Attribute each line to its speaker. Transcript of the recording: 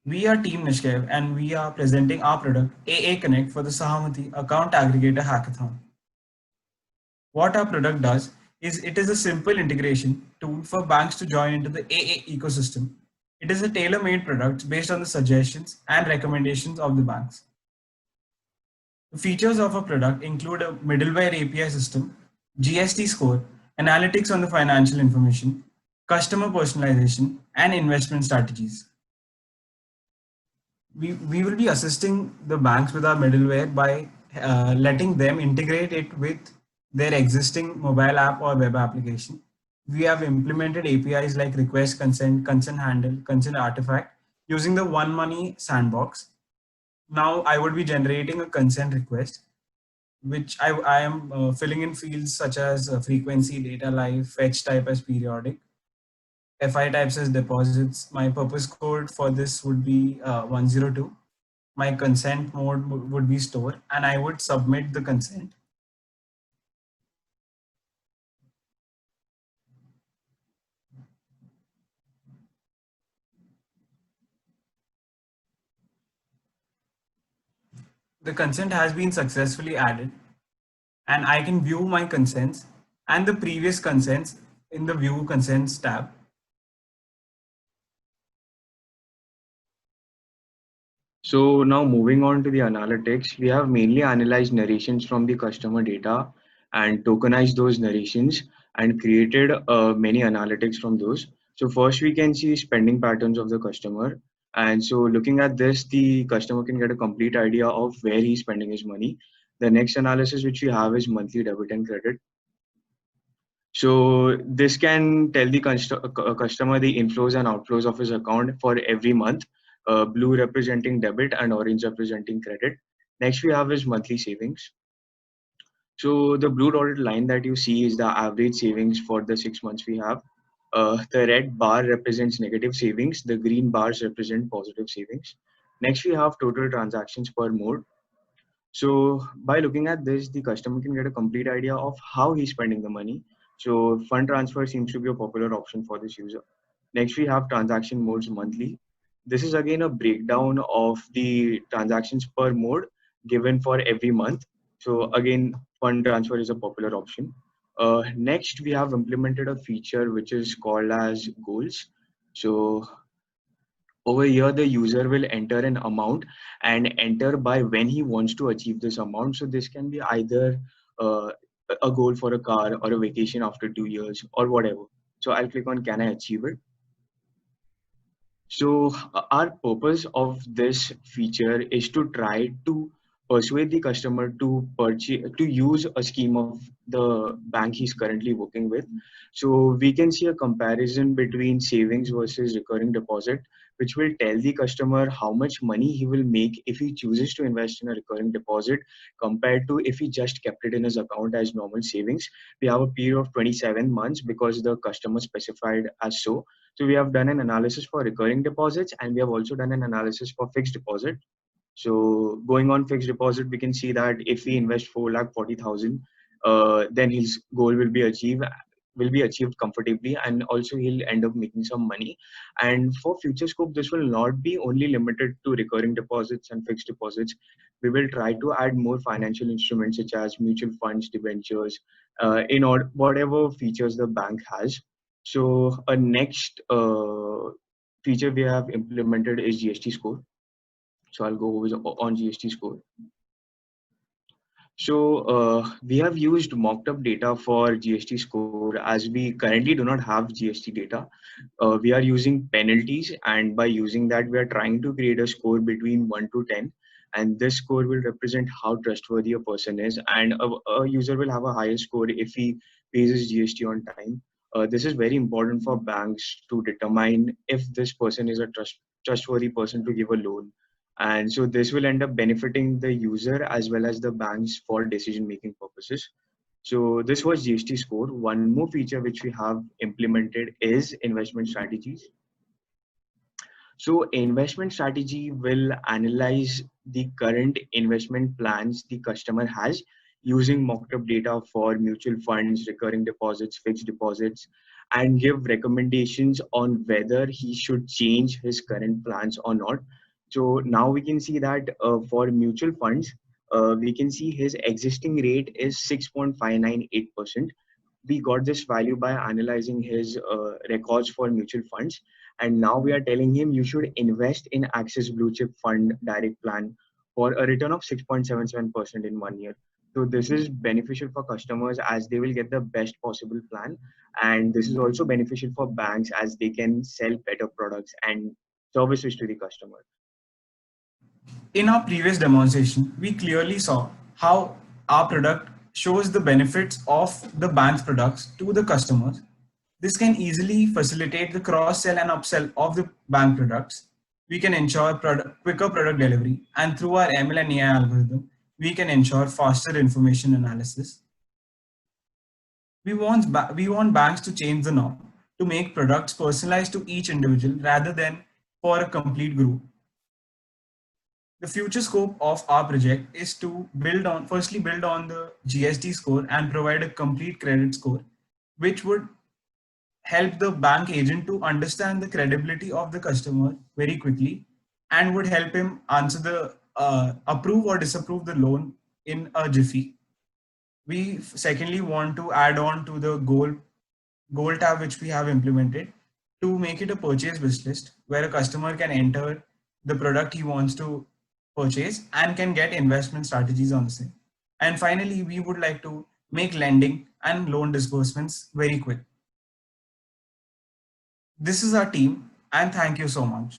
Speaker 1: We are Team Nishkev and we are presenting our product AA Connect for the Sahamati Account Aggregator Hackathon. What our product does is it is a simple integration tool for banks to join into the AA ecosystem. It is a tailor-made product based on the suggestions and recommendations of the banks. The features of a product include a middleware API system, GST score, analytics on the financial information, customer personalization, and investment strategies. We will be assisting the banks with our middleware by letting them integrate it with their existing mobile app or web application. We have implemented APIs like request consent, consent handle, consent artifact using the One Money sandbox. Now I would be generating a consent request, which I am filling in fields such as frequency, data life, fetch type as periodic, FI types as deposits. My purpose code for this would be 102. My consent mode would be store, and I would submit the consent. The consent has been successfully added, and I can view my consents and the previous consents in the view consents tab.
Speaker 2: So now moving on to the analytics, we have mainly analyzed narrations from the customer data and tokenized those narrations and created many analytics from those. So first we can see spending patterns of the customer. And so looking at this, the customer can get a complete idea of where he's spending his money. The next analysis which we have is monthly debit and credit. So this can tell the customer the inflows and outflows of his account for every month, blue representing debit and orange representing credit. Next, we have his monthly savings. So the blue dotted line that you see is the average savings for the 6 months we have. The red bar represents negative savings. The green bars represent positive savings. Next, we have total transactions per mode. So by looking at this, the customer can get a complete idea of how he's spending the money. So fund transfer seems to be a popular option for this user. Next, we have transaction modes monthly. This is again a breakdown of the transactions per mode given for every month. So again, fund transfer is a popular option. Next, we have implemented a feature which is called as goals. So over here, the user will enter an amount and enter by when he wants to achieve this amount. So this can be either uh, a goal for a car or a vacation after 2 years or whatever. So I'll click on can I achieve it. So our purpose of this feature is to try to persuade the customer to purchase to use a scheme of the bank he's currently working with. So we can see a comparison between savings versus recurring deposit, which will tell the customer how much money he will make if he chooses to invest in a recurring deposit compared to if he just kept it in his account as normal savings. We have a period of 27 months because the customer specified as so. So we have done an analysis for recurring deposits and we have also done an analysis for fixed deposit. So going on fixed deposit, we can see that if we invest 4,40,000, then his goal will be achieved comfortably, and also he'll end up making some money. And for future scope, this will not be only limited to recurring deposits and fixed deposits. We will try to add more financial instruments such as mutual funds, debentures, in order whatever features the bank has. So a next feature we have implemented is GST score. So I'll go over on GST score. So we have used mocked up data for GST score as we currently do not have GST data. We are using penalties, and by using that, we are trying to create a score between 1 to 10. And this score will represent how trustworthy a person is. And a user will have a higher score if he pays his GST on time. This is very important for banks to determine if this person is a trustworthy person to give a loan, and so this will end up benefiting the user as well as the banks for decision making purposes. So this was GST score. One more feature which we have implemented is investment strategies. So investment strategy will analyze the current investment plans the customer has using mocked up data for mutual funds, recurring deposits, fixed deposits. and give recommendations on whether he should change his current plans or not. So now we can see that for mutual funds, we can see his existing rate is 6.598%. We got this value by analyzing his records for mutual funds, and now we are telling him you should invest in Axis Blue Chip Fund Direct Plan for a return of 6.77% in 1 year. So this is beneficial for customers as they will get the best possible plan, and this is also beneficial for banks as they can sell better products and services to the customer.
Speaker 1: In our previous demonstration, we clearly saw how our product shows the benefits of the bank's products to the customers. This can easily facilitate the cross-sell and upsell of the bank products. We can ensure quicker product delivery, and through our ML and AI algorithm, we can ensure faster information analysis. We want banks to change the norm, to make products personalized to each individual rather than for a complete group. The future scope of our project is to firstly build on the GST score and provide a complete credit score, which would help the bank agent to understand the credibility of the customer very quickly and would help him answer the approve or disapprove the loan in a jiffy. We secondly want to add on to the goal tab which we have implemented to make it a purchase wish list where a customer can enter the product he wants to purchase and can get investment strategies on the same. And finally, we would like to make lending and loan disbursements very quick. This is our team, and thank you so much.